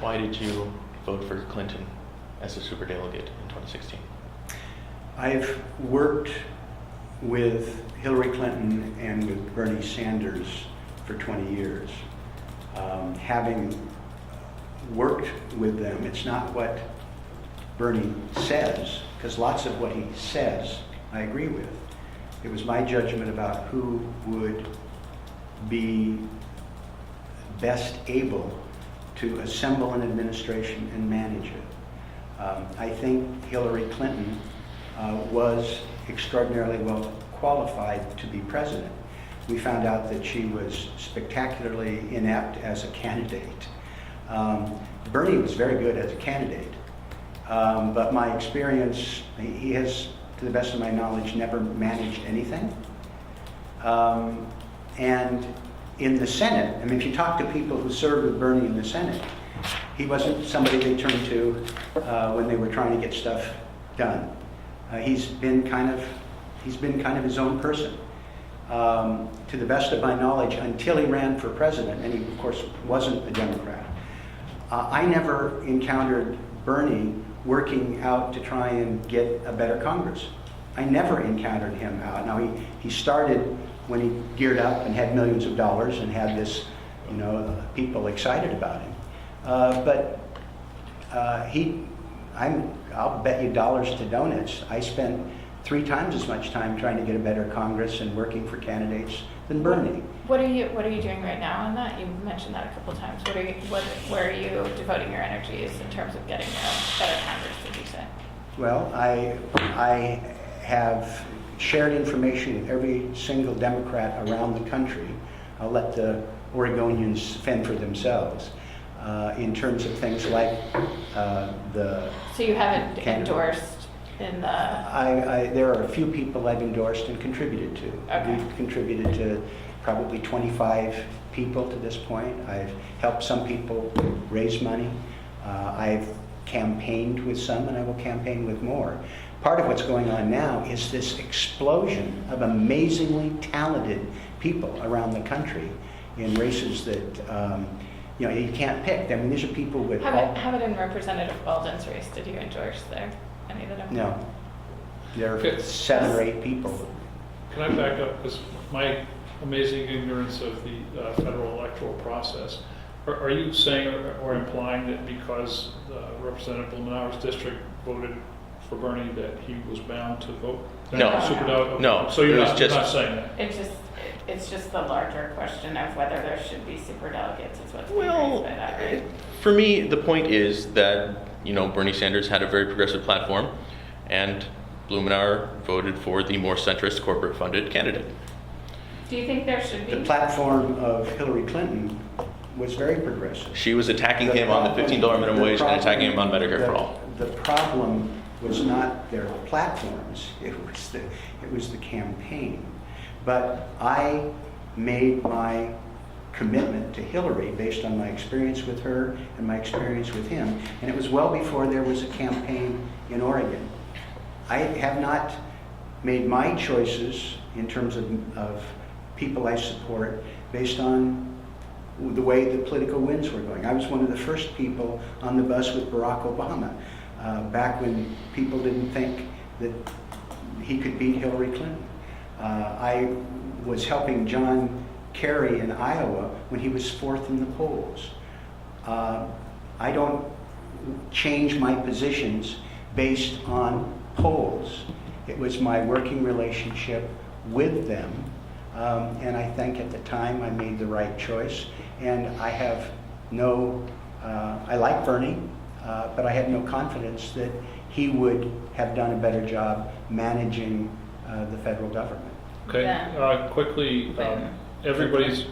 Why did you vote for Clinton as a superdelegate in 2016? I've worked with Hillary Clinton and with Bernie Sanders for 20 years. Having worked with them, it's not what Bernie says, because lots of what he says I agree with. It was my judgment about who would be best able to assemble an administration and manage it. I think Hillary Clinton was extraordinarily well qualified to be president. We found out that she was spectacularly inept as a candidate. Bernie was very good as a candidate, but my experience, he has, to the best of my knowledge, never managed anything. And in the Senate, I mean, if you talk to people who served with Bernie in the Senate, he wasn't somebody they turned to when they were trying to get stuff done. He's been kind of his own person. To the best of my knowledge, until he ran for president, and he of course wasn't a Democrat, I never encountered Bernie working out to try and get a better Congress. I never encountered him out. Now he started when he geared up and had millions of dollars and had this, people excited about him. I'll bet you dollars to donuts, I spent 3 times as much time trying to get a better Congress and working for candidates than Bernie. What are you doing right now on that? You mentioned that a couple of times. Where are you devoting your energies in terms of getting a better Congress, did you say? Well, I have shared information with every single Democrat around the country. I'll let the Oregonians fend for themselves in terms of things like the... So you haven't endorsed in the... there are a few people I've endorsed and contributed to. Okay. We've contributed to probably 25 people to this point. I've helped some people raise money. I've campaigned with some, and I will campaign with more. Part of what's going on now is this explosion of amazingly talented people around the country in races that you can't pick. I mean, these are people with... How about in Representative Walden's race? Did you endorse there? Any of them? No. There are 7 or 8 people. Can I back up? Because my amazing ignorance of the federal electoral process, are you saying or implying that because Representative Blumenauer's district voted for Bernie that he was bound to vote? No. Superdelegate? No. So you're It was not just- saying that? It's just the larger question of whether there should be superdelegates is what's being Well, raised by that, right? for me, the point is that, Bernie Sanders had a very progressive platform, and Blumenauer voted for the more centrist corporate-funded candidate. Do you think there should be? The platform of Hillary Clinton was very progressive. She was attacking him on the $15 minimum wage and attacking him on Medicare for all. The problem was not their platforms, it was the campaign. But I made my commitment to Hillary based on my experience with her and my experience with him, and it was well before there was a campaign in Oregon. I have not made my choices in terms of people I support based on the way the political winds were going. I was one of the first people on the bus with Barack Obama, back when people didn't think that he could beat Hillary Clinton. I was helping John Kerry in Iowa when he was 4th in the polls. I don't change my positions based on polls. It was my working relationship with them, and I think at the time I made the right choice. And I have I like Bernie, but I have no confidence that he would have done a better job managing the federal government. Okay, Yeah. quickly, But- everybody's